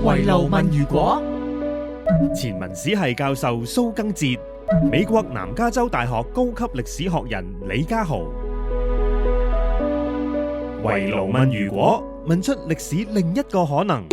圍爐問如果，前文史系教授蘇賡哲，美國南加州大學高級歷史學人李家豪，圍爐問如果，問出歷史另一個可能。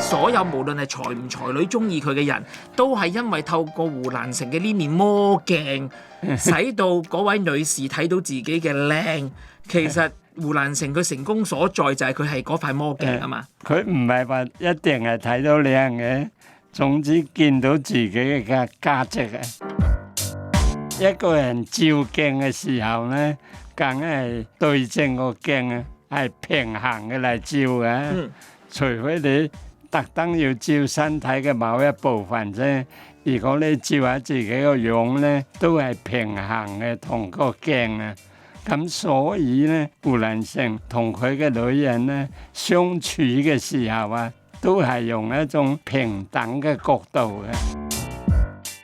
所有無論係才唔才女中意佢嘅人，都係因為透過胡蘭成嘅呢面魔鏡，使到嗰位女士睇到自己嘅靚。其實胡蘭成佢成功所在就係佢係嗰塊魔鏡啊嘛。佢唔係話一定係睇到靚嘅，總之見到自己嘅價值啊！一個人照鏡嘅時候咧，梗係對正個鏡啊，係平衡嘅嚟照嘅。除非你特登要照身體嘅某一部分啫。如果你照下自己個樣咧，都係平衡嘅同個鏡啊。咁所以咧，胡蘭成同佢嘅女人咧相處嘅時候啊，都係用一種平等嘅角度嘅。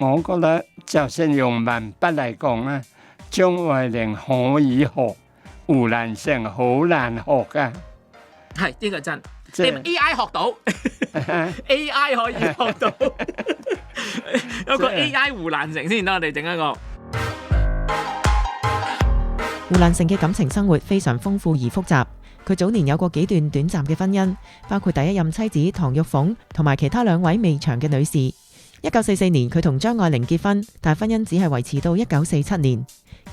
我覺得就算用文筆嚟講咧，張愛玲可以學，胡蘭成好難學噶。係呢個真。你 AI 學到，AI 可以學到，有個 AI 胡蘭成先，等我哋整一個。胡蘭成嘅感情生活非常豐富而複雜，佢早年有過幾段短暫嘅婚姻，包括第一任妻子唐玉鳳同埋其他兩位未詳嘅女士。1944年佢同張愛玲結婚，但婚姻只係維持到1947年。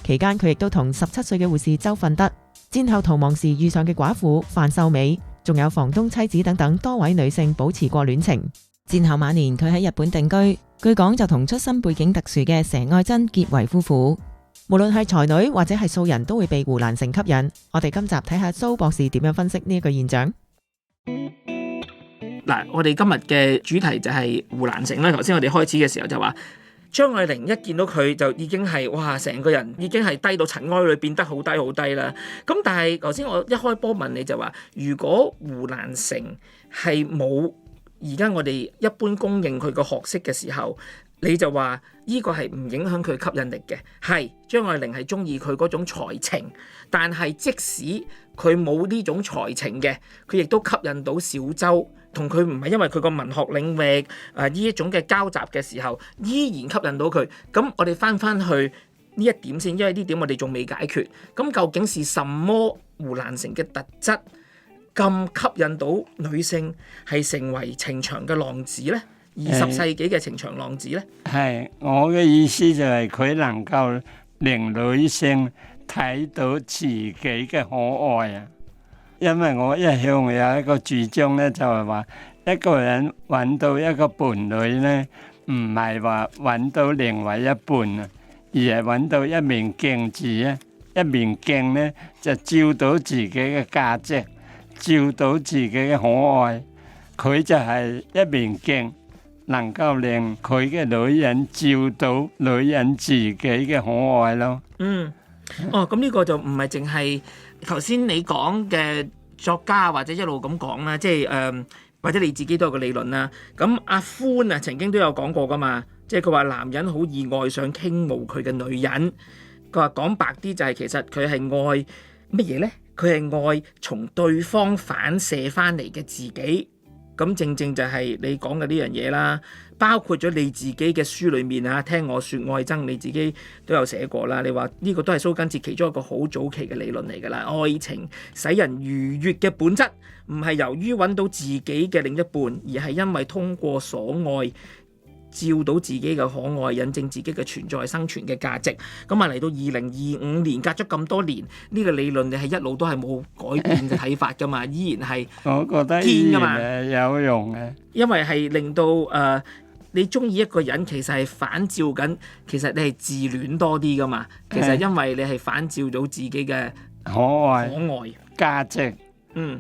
期間佢亦都同17歲嘅護士周奮德、戰後逃亡時遇上嘅寡婦范秀美，仲有房東妻子等等多位女性保持過戀情。戰後晚年佢喺日本定居，據講就同出身背景特殊嘅佘愛珍結為夫婦。無論係才女或者係素人都會被胡蘭成吸引。我哋今集睇下蘇博士點樣分析呢一個現象。嗱，我哋今日嘅主題就係胡蘭成啦。頭先我哋開始嘅時候就話，張愛玲一見到佢就已經係哇，成個人已經係低到塵埃裏，變得好低好低啦。咁但係頭先我一開波問你就話，如果胡蘭成係冇而家我哋一般公認佢個學識嘅時候，你就話呢個係唔影響佢吸引力嘅。係張愛玲係中意佢嗰種才情，但係即使佢冇呢種才情嘅，佢亦都吸引到小周，同佢唔係因為佢個文學領域呢一種嘅交集嘅時候，依然吸引到佢。咁我哋翻去呢一點先，因為呢點我哋仲未解決。咁究竟是什麼胡蘭成嘅特質咁吸引到女性，係成為情場嘅浪子呢？20世紀嘅情場浪子呢？係我嘅意思就係佢能夠令女性睇到自己嘅可愛啊！因為我一向有一個主張咧，就係話一個人揾到一個伴侶咧，唔係話揾到另外一半啊，而係揾到一面鏡子啊！一面鏡咧就照到自己嘅價值，照到自己嘅可愛，佢就係一面鏡。能夠令佢嘅女人照到女人自己嘅可愛咯。咁呢個就唔係淨係頭先你講嘅作家或者一路咁講啦，即係或者你自己都有個理論啦。咁阿歡曾經都有講過噶嘛，即係佢話男人好易愛上傾慕佢嘅女人。佢話講白啲就係其實佢係愛乜嘢呢？佢係愛從對方反射翻嚟嘅自己。咁正正就係你講嘅呢樣嘢啦，包括咗你自己嘅書裏面啊，聽我說愛憎，你自己都有寫過啦。你話呢個都係蘇賡哲其中一個好早期嘅理論嚟㗎啦。愛情使人愉悅嘅本質，唔係由於揾到自己嘅另一半，而係因為通過所愛，照到自己嘅可愛，引證自己嘅存在生存嘅價值。咁嚟到2025年，隔咗咁多年，呢個理論你係一路都係冇改變嘅睇法㗎嘛，依然係我覺得依然係有用嘅，因為係令到你中意一個人，其實係反照緊，其實你係自戀多啲㗎嘛。其實因為你係反照到自己嘅可愛價值。咁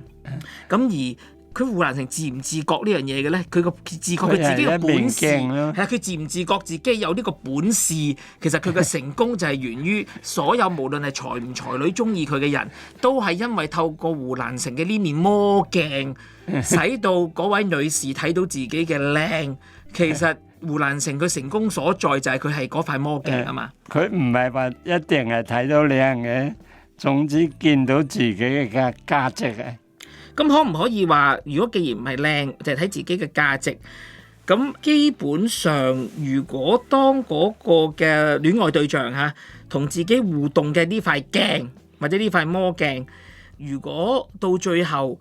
而佢胡蘭成自唔自覺呢樣嘢嘅咧？佢個自覺佢自己嘅本事係佢自唔自覺自己有呢個本事。其實佢嘅成功就係源於所有無論係才唔才女中意佢嘅人，都係因為透過胡蘭成嘅呢面魔鏡，使到嗰位女士睇到自己嘅靚。其實胡蘭成佢成功所在就係佢係嗰塊魔鏡啊嘛。佢唔係話一定係睇到靚嘅，總之見到自己嘅價值嘅。咁可唔可以話，如果既然唔係靚，就係睇自己嘅價值？咁基本上，如果當嗰個嘅戀愛對象嚇同自己互動嘅呢塊鏡或者呢塊魔鏡，如果到最後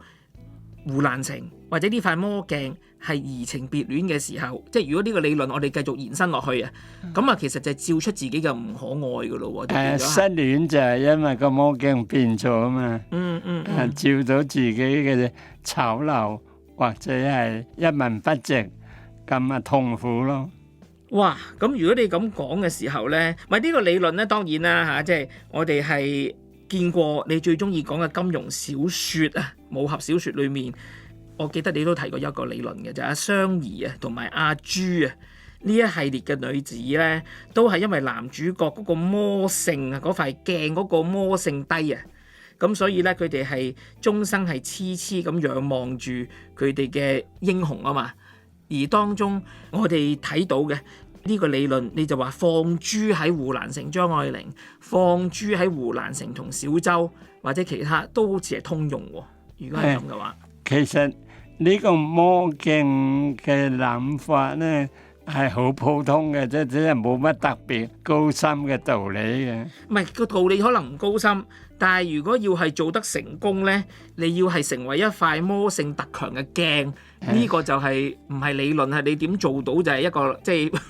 胡蘭成或者呢塊魔鏡係移情別戀嘅時候，即係如果呢個理論我哋繼續延伸落去啊，咁啊其實就係照出自己嘅唔可愛噶咯喎。失戀就係因為個魔鏡變咗啊嘛。照到自己嘅醜陋或者係一文不值，咁啊痛苦咯。哇！咁如果你咁講嘅時候咧，咪呢個理論咧，當然啦嚇，即係我哋係見過你最中意講嘅金庸小説啊，武俠小説裏面，我記得你都提過一個理論嘅，就係阿雙兒啊同埋阿朱啊呢一系列嘅女子咧，都係因為男主角嗰個魔性啊，嗰塊鏡嗰個魔性低啊，咁所以咧佢哋係終生係痴痴咁仰望住佢哋嘅英雄啊嘛。而當中我哋睇到嘅呢個理論，你就話放諸喺胡蘭成、張愛玲，放諸喺胡蘭成同小周或者其他，都好似係通用喎。如果係咁嘅話，其實呢個魔鏡嘅諗法咧係好普通嘅，即係冇乜特別高深嘅道理嘅。唔係個道理可能唔高深，但係如果要係做得成功咧，你要係成為一塊魔性特強嘅鏡。呢個就係唔係理論，係你點做到就係一個即係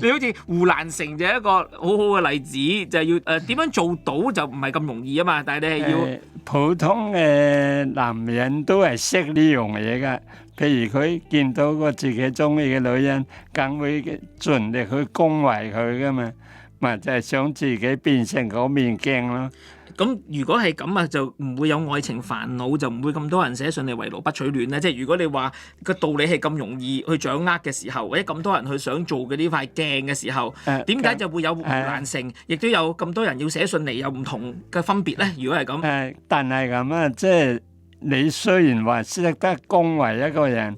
你好似胡蘭成就係一個好好嘅例子，就係要點樣做到就唔係咁容易啊嘛。但係你係要普通嘅男人都係識呢樣嘢㗎。譬如佢見到個自己中意嘅女人，梗會盡力去恭維佢㗎嘛，咪就係想自己變成嗰面鏡咯。咁如果係咁啊，就唔會有愛情煩惱，就唔會咁多人寫信嚟圍爐不取暖咧。即係如果你話個道理係咁容易去掌握嘅時候，或者咁多人去想做嘅呢塊鏡嘅時候，點解就會有胡蘭成，亦都有咁多人要寫信嚟，有唔同嘅分別咧？如果係咁，但係咁啊，即係你雖然話識得恭維一個人，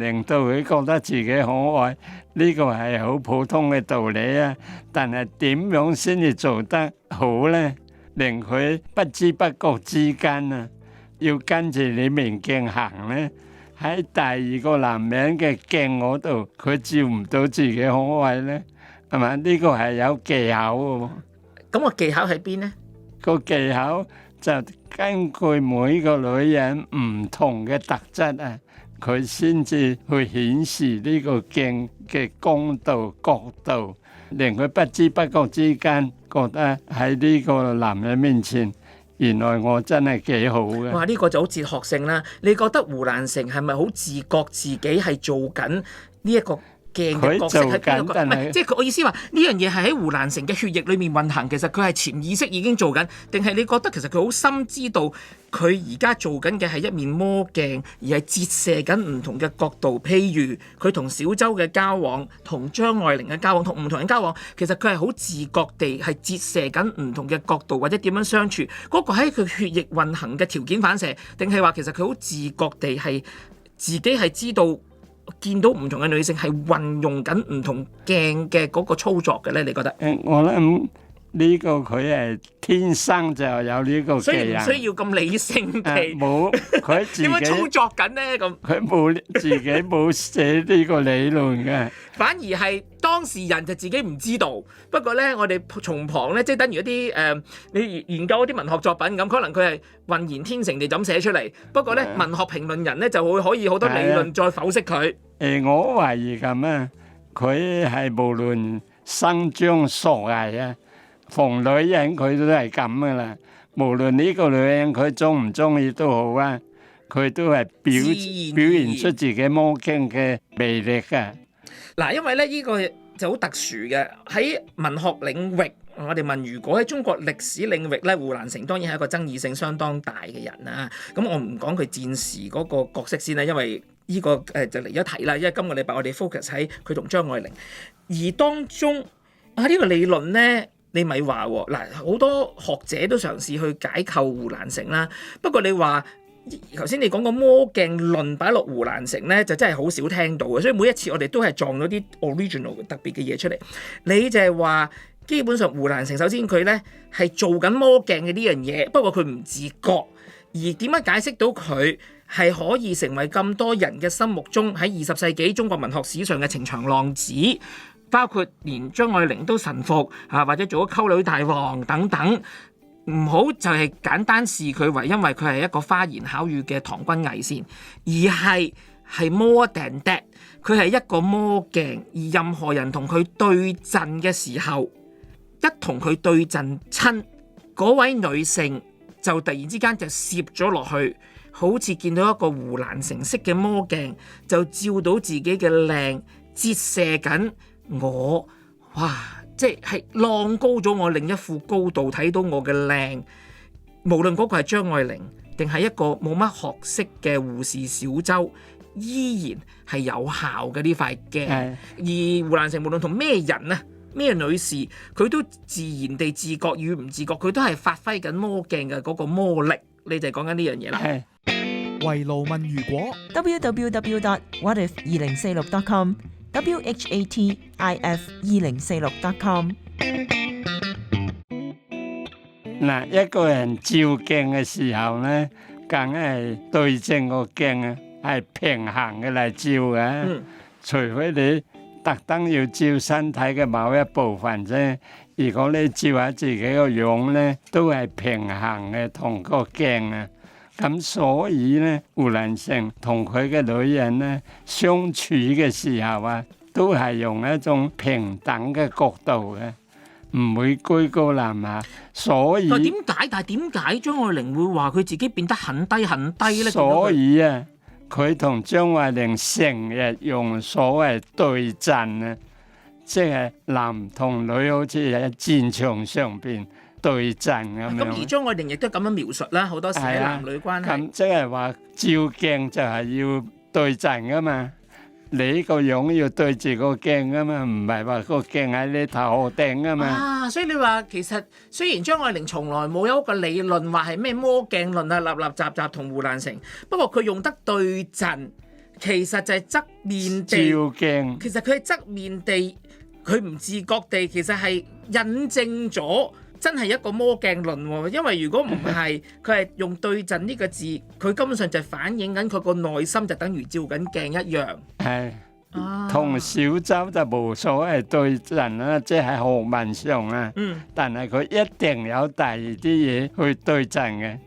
令到佢覺得自己可愛，呢個係好普通嘅道理啊。但係點樣先至做得好咧？令佢不知不覺之間啊，要跟住你面鏡行咧，喺第二個男人嘅鏡嗰度，佢照唔到自己可愛咧，係咪？呢個係有技巧嘅。咁個技巧喺邊咧？個技巧就根據每個女人唔同嘅特質啊，佢先至去顯示呢個鏡嘅光度、角度，令佢不知不覺之間覺得喺呢個男人面前，原來我真係幾好嘅。哇！呢個就好哲學性啦。你覺得胡蘭成係咪好自覺自己係做緊呢一個鏡嘅角色喺邊個？唔係，即係我意思話呢樣嘢係喺胡蘭成嘅血液裏面運行。其實佢係潛意識已經做緊，定係你覺得其實佢好深知道佢而家做緊嘅係一面魔鏡，而係折射緊唔同嘅角度。譬如佢同小周嘅交往，同張愛玲嘅交往，同唔同人交往，其實佢係好自覺地係折射緊唔同嘅角度，或者點樣相處。嗰個喺佢血液運行嘅條件反射，定係話其實佢好自覺地係自己係知道。見到唔同嘅女性係運用緊唔同鏡嘅嗰個操作嘅咧，你覺得？我諗呢個佢係天生就有呢個技能，所以唔需要咁理性地冇佢自己點樣操作緊咧？咁佢冇自己冇寫呢個理論嘅，反而係當事人就自己唔知道。不過咧，我哋從旁咧，即係等於一啲你研究一啲文學作品咁，可能佢係渾然天成地咁寫出嚟。不過咧，文學評論人咧就會可以好多理論再剖析佢。我懷疑咁啊，佢係無論生將傻藝啊，逢女人佢都係咁噶啦。無論呢個女人佢中唔中意都好啊，佢都係表現出自己魔鏡嘅魅力啊。嗱，因為咧呢個就好特殊嘅，喺文學領域，我哋問如果喺中國歷史領域咧，胡蘭成當然係一個爭議性相當大嘅人啦。咁我唔講佢戰時嗰個角色先啦，因為呢個就離咗題啦。因為今個禮拜我哋 focus 喺佢同張愛玲，而當中呢個理論咧，你咪話喎，嗱，好多學者都嘗試去解構胡蘭成啦。不過你話頭先你講個魔鏡論擺落胡蘭成咧，就真係好少聽到嘅。所以每一次我哋都係撞咗啲 original 特別嘅嘢出嚟。你就係話基本上胡蘭成首先佢咧係做緊魔鏡嘅呢樣嘢，不過佢唔自覺。而點樣解釋到佢係可以成為咁多人嘅心目中喺20世紀中國文學史上嘅情場浪子，包括連張愛玲都臣服或者做咗溝女大王等等，唔好就係簡單視佢為因為佢係一個花言巧語嘅唐君毅先，而係 more than that， 佢係一個魔鏡，而任何人同佢對陣嘅時候，一同佢對陣親嗰位女性就突然之間就攝咗落去，好似見到一個胡蘭成式嘅魔鏡，就照到自己嘅靚，折射緊我，哇！即係浪高咗我另一副高度，睇到我嘅靚。無論嗰個係張愛玲定係一個冇乜學識嘅護士小周，依然係有效嘅呢塊鏡。而胡蘭成無論同咩人啊，咩女士，佢都自然地自覺與唔自覺，佢都係發揮緊魔鏡嘅嗰個魔力。你就係講緊呢樣嘢啦。圍爐問如果 www.whatif2046.com WHATIF2046.com。 嗱，一個人照鏡嘅時候咧，梗係對正個鏡啊，係平衡嘅嚟照嘅。除非你特登要照身體嘅某一部分啫。如果你照下自己個樣咧，都係平衡嘅同個鏡啊。咁所以咧，胡蘭成同佢嘅女人咧相處嘅時候啊，都係用一種平等嘅角度嘅，唔會居高臨下。所以但係點解張愛玲會話佢自己變得很低很低咧？所以啊，佢同張愛玲成日用所謂對陣啊，即係男同女好似喺戰場上邊對陣咁樣。咁而張愛玲亦都咁樣描述啦，好多時嘅男女關係。咁即係話照鏡就係要對陣噶嘛，你個樣要對住個鏡噶嘛，唔係話個鏡喺你頭頂噶嘛。所以你話其實雖然張愛玲從來冇有一個理論話係咩魔鏡論啊，立立雜雜同胡蘭成，不過佢用得對陣，其實就係側面地照鏡。其實佢係側面地，佢唔自覺地，其實係印證咗。真係一個魔鏡論喎，因為如果唔係，佢係用對陣呢個字，佢根本上就反映緊佢個內心，就等於照緊鏡一樣。係，同小周就無所謂對陣啦，即係學問上啊。但係佢一定有第二啲嘢去對陣嘅。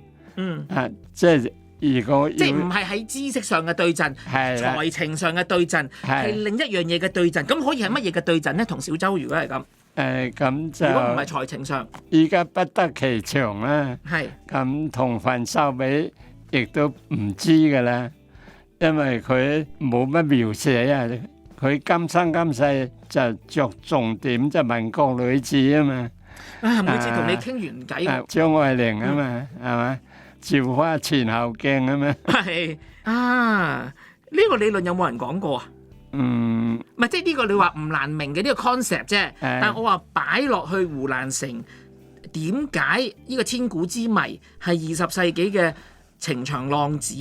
即係如果即係唔係喺知識上嘅對陣，才情上嘅對陣，係另一樣嘢嘅對陣。咁可以係乜嘢嘅對陣咧？同小周如果係咁。咁就如果唔係才情上，依家不得其詳啦。係咁同范秀美亦都唔知噶啦，因為佢冇乜描寫啊。佢今生今世就着重點就民國女子啊嘛。每次同你傾完偈，張愛玲啊嘛，係嘛？照花前後鏡啊嘛。係呢個理論有冇人講過啊？唔係，即係呢個你話唔難明嘅呢個 concept 啫。但係我話擺落去胡蘭成，點解呢個千古之謎係20世紀嘅情場浪子？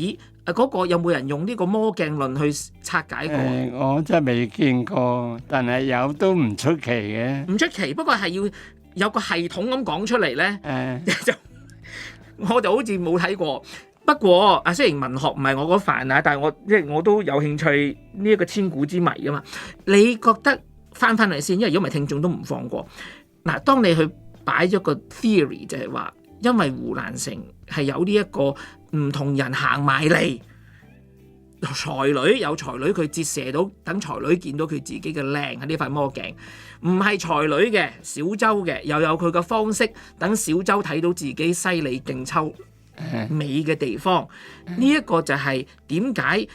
嗰個有冇人用呢個魔鏡論去拆解過？我真係未見過，但係有都唔出奇嘅。唔出奇，不過係要有個系統咁講出嚟咧。我就好似冇睇過。不過雖然文學唔係我嗰範啊，但係我都有興趣呢一個千古之謎噶嘛。你覺得翻嚟先，因為如果唔係聽眾都唔放過。嗱，當你去擺咗個 theory 就係話，因為胡蘭成係有呢一個唔同人行埋嚟，才女有才女，佢折射到等才女見到佢自己嘅靚喺呢塊魔鏡，唔係才女嘅小周嘅又有佢嘅方式，等小周睇到自己犀利勁抽美嘅地方。呢一個就係點解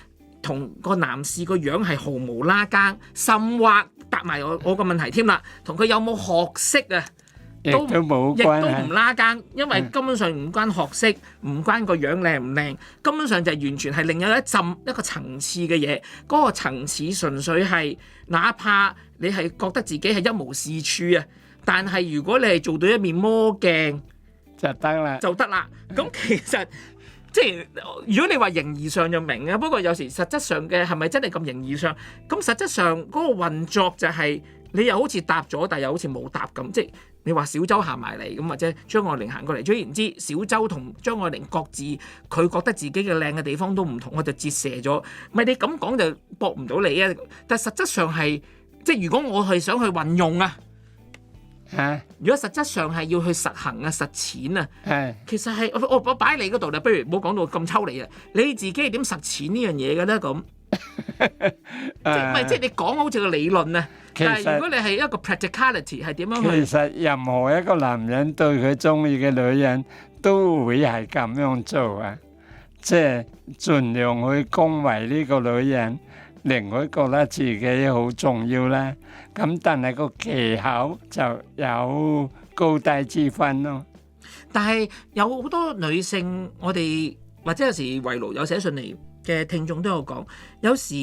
同個男士個樣係毫無拉更，甚或答埋我個問題添啦，同佢有冇學識啊？都冇關，亦都唔拉更，因為根本上唔關學識，唔關個樣靚唔靚，根本上就係完全係另有一個層次嘅嘢。嗰個層次純粹係，哪怕你係覺得自己係一無是處啊，但係如果你係做到一面魔鏡就得啦。咁其實即係如果你話形而上就明啊，不過有時實質上嘅係咪真係咁形而上？咁實質上嗰個運作就係你又好似答咗，但又好似冇答咁，即係你話小周行埋嚟咁，或者張愛玲行過嚟，總言之，小周同張愛玲各自佢覺得自己嘅靚嘅地方都唔同，我就折射咗。唔係你咁講就駁唔到你啊！但係實質上係即係如果我係想去運用啊。如果實質上係要去實行啊、實踐啊，其實係我擺喺你嗰度啦，不如唔好講到咁抽離啊！你自己係點實踐呢樣嘢嘅咧？咁即係你講好似個理論啊，但係如果你係一個 practicality 係點樣去？其實任何一個男人對佢中意嘅女人都會係咁樣做啊，即係盡量去恭維呢個女人，令佢覺得自己好重要啦。咁但係個技巧就有高低之分咯。但係有好多女性，我哋或者有時圍爐有寫信嚟嘅聽眾都有講，有時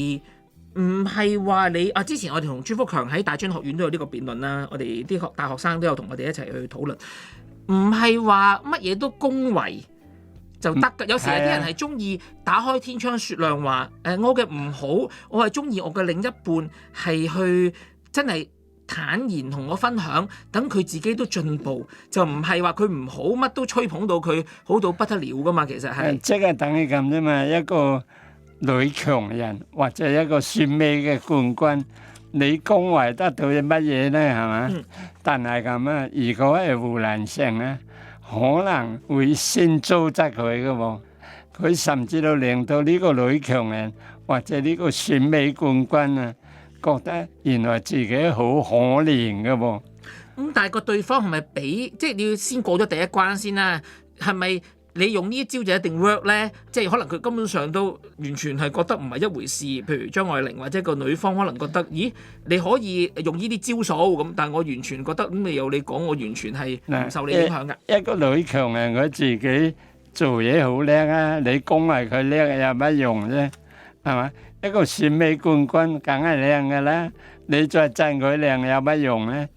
唔係話你啊。之前我哋同朱福強喺大專學院都有呢個辯論啦，我哋啲大學生都有同我哋一齊去討論，唔係話乜嘢都恭維就得㗎。有時有啲人係中意打開天窗説亮話，我嘅唔好，我係中意我嘅另一半係去真係坦然同我分享，等佢自己都進步，就唔係話佢唔好，乜都吹捧到佢好到不得了噶嘛。其實係即係等於咁啫嘛。一個女強人或者一個選美嘅冠軍，你恭維得到啲乜嘢咧？係嘛？但係咁啊，如果係胡蘭成咧，可能會先糟質佢嘅喎。佢甚至都令到呢個女強人或者呢個選美冠軍啊，覺得原來自己好可憐嘅喎。但係個對方係咪俾即係你要先過咗第一關先啦？係咪你用呢一招就一定 work 咧？即係可能佢根本上都完全係覺得唔係一回事。譬如張愛玲或者個女方可能覺得，咦，你可以用呢啲招數咁，但係我完全覺得咁你有你講，我完全係唔受你影響㗎。一個女強人佢自己做嘢好叻啊，你恭維佢叻有乜用啫？係嘛？一個選美冠軍梗係靚嘅啦，你再讚佢靚有乜用咧？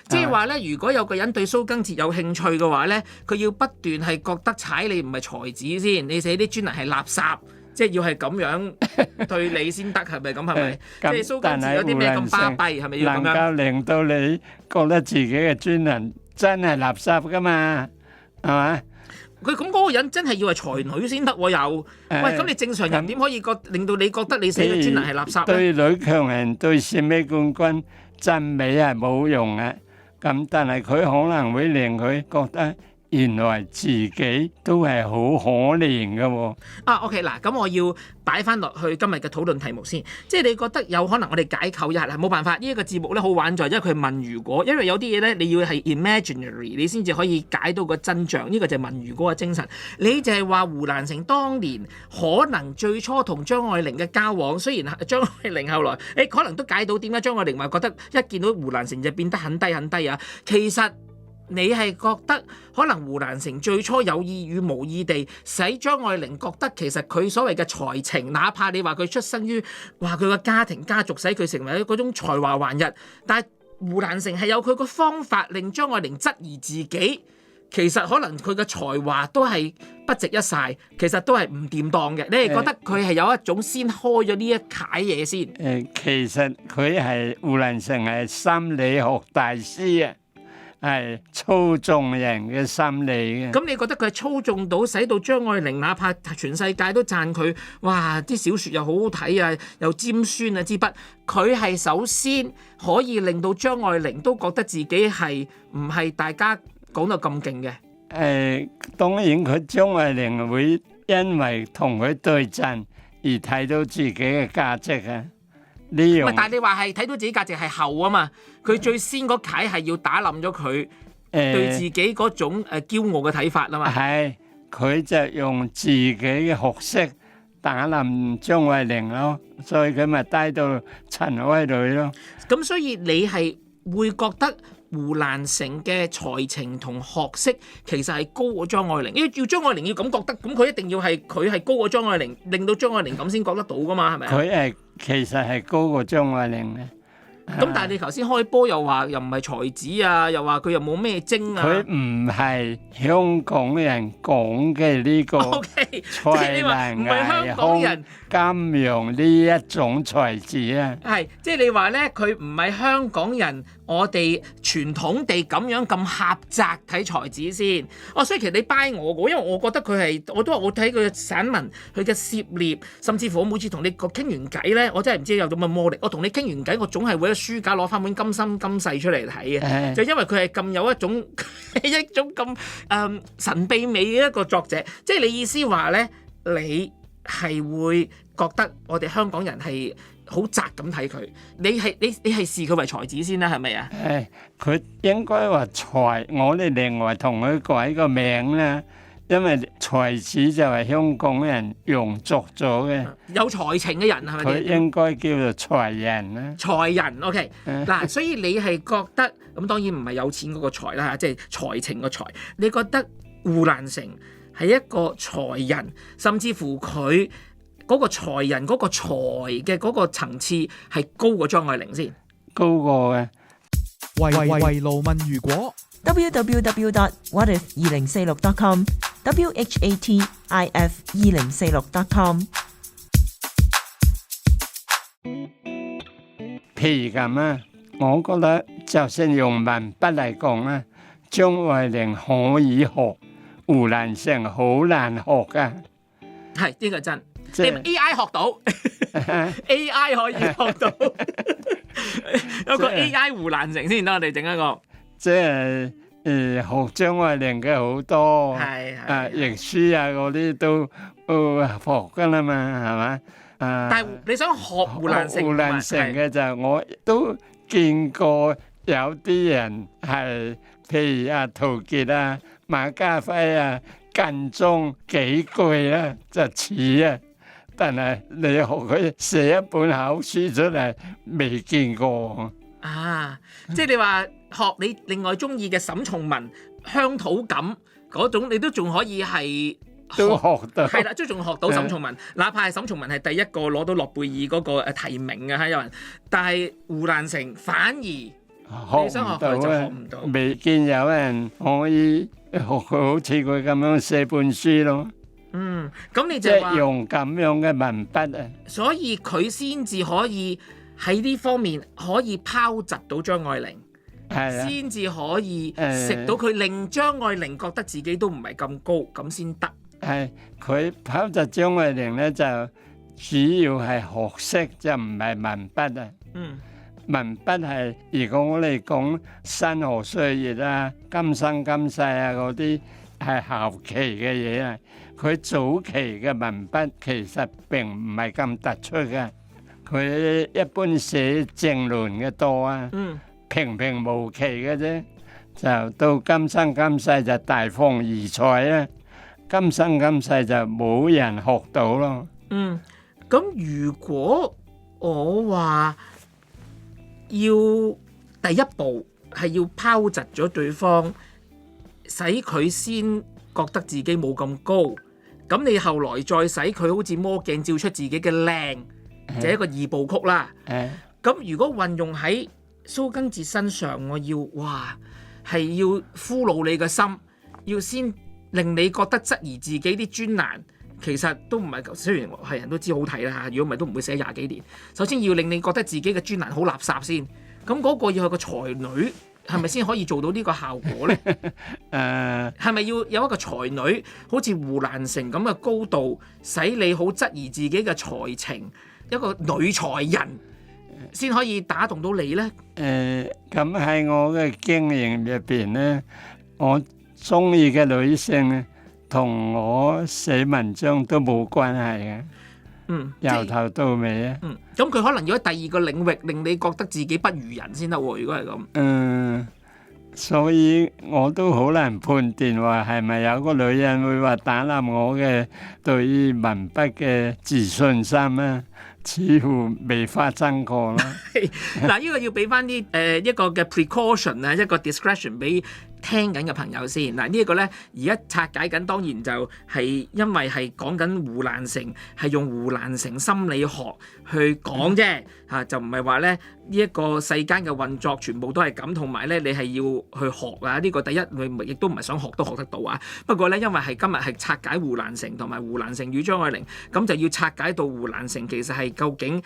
即係話咧，如果有個人對蘇更哲有興趣嘅話咧，佢要不斷係覺得踩你唔係才子先，你寫啲專欄係垃圾，即係要係咁樣對你先得，係咪咁？係咪？即係蘇更哲有啲咩咁巴閉，係咪要咁樣？能夠令到你覺得自己嘅專欄真係垃圾噶嘛？係嘛？佢咁嗰個人真係要係才女先得喎，又喂咁你正常人點可以令到你覺得你寫嘅專欄係垃圾咧？對女強人對選美冠軍讚美係冇用嘅，咁但係佢可能會令佢覺得原來自己都係好可憐嘅喎。OK 嗱，咁我要擺翻落去今日嘅討論題目先，即係你覺得有可能我哋解構一下啦，冇辦法，呢一個節目咧好玩在，因為佢問如果，因為有啲嘢咧你要係 imaginary， 你先至可以解到個真相，呢個就係問如果嘅精神。你就係話胡蘭成當年可能最初同張愛玲嘅交往，雖然張愛玲後來可能都解到點解張愛玲話覺得一見到胡蘭成就變得很低很低啊，其實你係覺得可能胡蘭成最初有意與無意地使張愛玲覺得其實佢所謂嘅才情，哪怕你話佢出身於話佢個家庭家族使佢成為嗰種才華橫溢，但係胡蘭成係有佢個方法令張愛玲質疑自己，其實可能佢嘅才華都係不值一哂，其實都係唔掂當嘅。你係覺得佢係有一種先開咗呢一楷嘢先？其實佢係胡蘭成係心理學大師啊，係操縱人嘅心理嘅。咁你覺得佢係操縱到，使到張愛玲哪怕全世界都讚佢，哇！啲小説又好好睇啊，又尖酸啊支筆，佢係首先可以令到張愛玲都覺得自己係唔係大家講到咁勁嘅？當然佢張愛玲會因為同佢對陣而睇到自己嘅價值啊。但係你話係睇到自己價值係後啊嘛，佢最先嗰楷係要打冧咗佢對自己嗰種驕傲嘅睇法啊嘛。係，佢就用自己嘅學識打冧張愛玲咯，所以佢咪低到陳威女咯。咁所以你係會覺得胡蘭成嘅才情同學識其實係高過張愛玲，因為要張愛玲要咁覺得，咁佢一定要係佢係高過張愛玲，令到張愛玲咁先覺得到噶嘛，係咪？佢其實係高過張愛玲嘅。咁但係你頭先開波又話又唔係才子啊，又話佢又冇咩精啊。佢唔係香港人講嘅呢個才能藝空金融呢一種才子啊。係，即係你話咧，佢唔係香港人我哋傳統地咁樣咁狹窄睇才子先？所以其實你 buy 我嘅，因為我覺得佢係，我都話我睇佢嘅散文，佢嘅涉獵，甚至乎我每次同你傾完偈咧，我真係唔知有種乜魔力。我同你傾完偈，我總係會喺書架攞翻本今生今世出嚟睇嘅，就因為佢係咁有一種咁神秘美嘅一個作者。即係你意思話咧，你係會覺得我哋香港人係好窄咁睇佢，你係視佢為才子先啦，係咪啊？佢應該話才，我哋另外同佢改個名啦，因為才子就係香港人用作咗嘅，有才情嘅人係咪？佢應該叫做才人啦。才人 OK 嗱，所以你係覺得咁當然唔係有錢嗰個才啦，即係才情個才。你覺得胡蘭成係一個才人，甚至乎佢嗰個才人嗰個才嘅嗰個層次係高過張愛玲先？高過嘅。圍爐問如果 www.whatif2046.com whatif2046.com 譬如咁啊，我覺得就算用文筆嚟講啊，張愛玲可以學，胡蘭成好難學噶。係呢個真，即係 AI 學到，AI 可以學到，有個 AI 胡蘭成先，等我哋整一個。即係學張愛玲嘅好多，係譯書啊嗰啲都學噶啦嘛，係嘛？但係你想學胡蘭成？胡蘭成嘅就我都見過有啲人係，譬如陶傑啊、馬家輝啊，近中幾句咧就似啊，但係你學佢寫一本口書出嚟，未見過啊！即係你話學你另外中意嘅沈從文鄉土感嗰種，你都仲可以係都學到，係啦，即係仲學到沈從文，哪怕係沈從文係第一個攞到諾貝爾嗰個提名嘅有人，但係胡蘭成反而你想學佢就學唔到，未見有人可以學佢好似佢咁樣寫本書咯。咁你就話用咁樣嘅文筆啊，所以佢先至可以喺呢方面可以拋擲到張愛玲。先至可以食到佢，令張愛玲覺得自己都唔係咁高，咁先得。係佢拋擲張愛玲咧，就主要係學識，就唔係文筆啊。文筆係如果我哋講山河歲月啊、今生今世啊嗰啲係後期嘅嘢啊，佢早期嘅文筆其實並唔係咁突出嘅，佢一般寫正論嘅多啊。平平無奇嘅啫，就到今生今世就大放異彩啦。今生今世就冇人學到咯。咁如果我話要第一步係要拋擲咗對方，使佢先覺得自己冇咁高，咁你後來再使佢好似魔鏡照出自己嘅靚，就係一個二部曲啦。咁如果運用喺蘇更哲身上，我要係要俘虜你嘅心，要先令你覺得質疑自己啲專欄，其實都唔係，雖然係人都知好睇啦嚇，如果唔係都唔會寫廿幾年。首先要令你覺得自己嘅專欄好垃圾先，咁嗰個要係個才女，係咪先可以做到呢個效果呢？係咪要有一個才女，好似胡蘭成咁嘅高度，使你好質疑自己嘅才情，一個女才人，先可以打動到你呢？咁喺我嘅經驗入邊呢，我中意嘅女性呢，同我寫文章都冇關係嘅。由頭到尾啊。咁佢可能要喺第二個領域令你覺得自己不如人先得喎。如果係咁，所以我都好難判斷話係咪有個女人會話打冧我嘅對於文筆嘅自信心啊。似乎未發生過啦。嗱，呢個要俾翻啲一個嘅 precaution 啊，一個 discretion 俾聽緊嘅朋友先。嗱，呢一個咧而家拆解緊，當然就係因為係講緊胡蘭成，係用胡蘭成心理學去講啫嚇，就唔係話咧呢一個世間嘅運作全部都係咁，同埋咧你係要去學啊。呢個第一，你亦都唔係想學都學得到啊。不過咧，因為係今日係拆解胡蘭成同埋胡蘭成與張愛玲，咁就要拆解到胡蘭成其實係究竟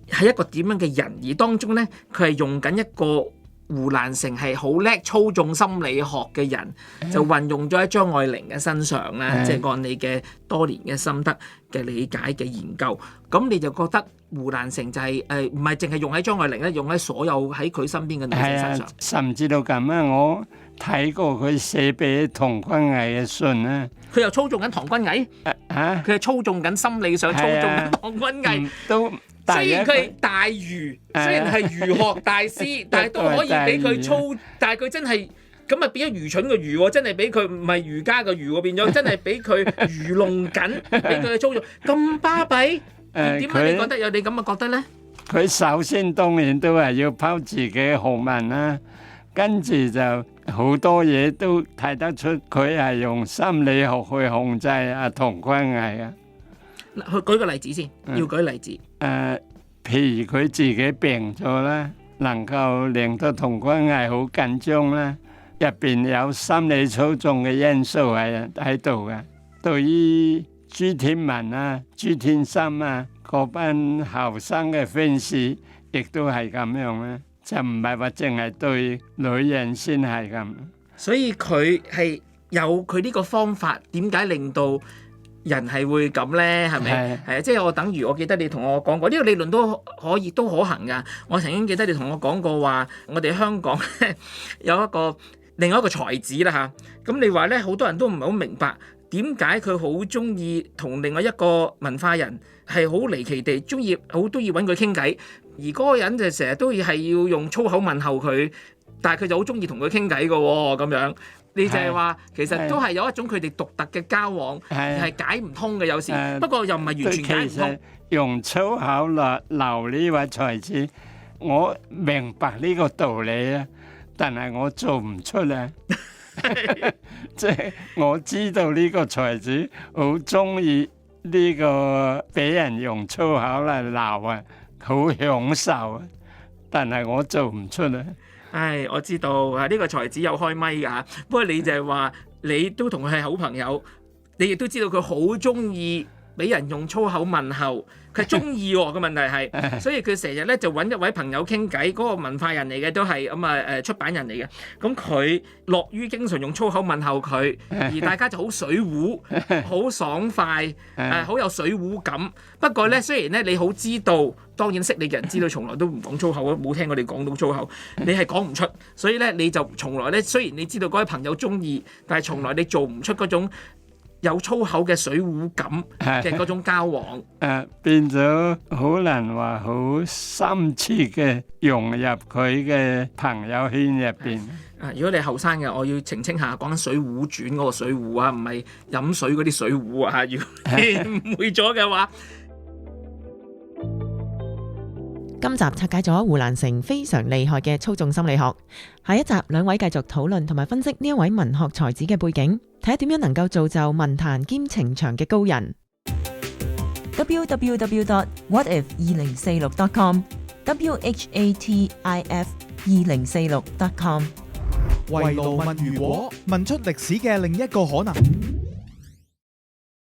係一個點樣嘅人，而當中咧佢係用緊一個胡蘭成係好叻操縱心理學嘅人，就運用咗喺張愛玲嘅身上咧，即係按你嘅多年嘅心得嘅理解嘅研究，咁你就覺得胡蘭成就係唔係淨係用喺張愛玲咧，用喺所有喺佢身邊嘅女性身上。甚至到咁啊，我睇過佢寫俾唐君毅嘅信咧，佢又操縱緊唐君毅，佢係操縱緊心理上操縱緊唐君毅。都雖然佢係大儒，雖然係儒學大師，但係都可以俾佢操，但係佢真係咁啊變咗愚蠢嘅愚喎，真係俾佢唔係儒家嘅儒喎，變咗真係俾佢愚弄緊，俾佢操縱咁巴閉。點解你覺得有你咁嘅覺得咧？佢首先當然都係要拋自己嘅學問啦，跟住就好多嘢都睇得出佢係用心理學去控制阿唐君毅啊。去舉個例子先，要舉例子。譬如佢自己病咗啦，能夠令到唐君毅好緊張啦，入邊有心理操縱嘅因素喺度嘅。對於朱天文啊、朱天心啊嗰班後生嘅 fans，亦都係咁樣咧，就唔係話淨係對女人先係咁。所以佢係有佢呢個方法，點解令到人係會咁咧？係咪？係啊，即係我等於我記得你同我講過，呢個理論都可行㗎。我曾經記得你同我講過話，我哋香港有另外一個才子啦嚇。咁你話咧，好多人都唔係好明白點解佢好中意同另外一個文化人係好離奇地中意，好都要揾佢傾偈，而嗰個人就成日都係要用粗口問候佢，但係佢就好中意同佢傾偈㗎喎，咁樣。你就係話，其實都係有一種佢哋獨特嘅交往，係解唔通嘅有時。不過又唔係完全解唔通。用粗口鬧呢位才子，我明白呢個道理啊，但係我做唔出啊。即係我知道呢個才子好中意呢個俾人用粗口嚟鬧啊，好享受啊，但係我做唔出啊。唉，我知道啊，呢個才子有開咪㗎，不過你就係話你都同佢係好朋友，你亦都知道佢好中意俾人用粗口問候，佢係中意喎。個問題係，所以佢成日咧就揾一位朋友傾偈，嗰個文化人嚟嘅都係咁啊出版人嚟嘅，咁佢樂於經常用粗口問候佢，而大家就好水壺，好爽快，好有水壺感。不過咧，雖然咧你好知道，當然識你嘅人知道，從來都唔講粗口，冇聽過你講到粗口，你係講唔出，所以咧你就從來咧，雖然你知道嗰位朋友中意，但係從來你做唔出嗰種有粗口嘅水壺感嘅嗰種交往，變咗好難話好深切嘅融入佢嘅朋友圈入邊。如果你後生嘅，我要澄清下，講緊水壺傳嗰個水壺啊，唔係飲水嗰啲水壺啊。如果你誤會咗嘅話。今集拆解咗胡蘭成非常厲害嘅操縱心理學，下一集兩位繼續討論同埋分析呢一位文學才子嘅背景，睇下點樣能夠造就文壇兼情場嘅高人。www.whatif2046.com WHATIF2046.com 圍爐問如果，問出歷史嘅另一個可能。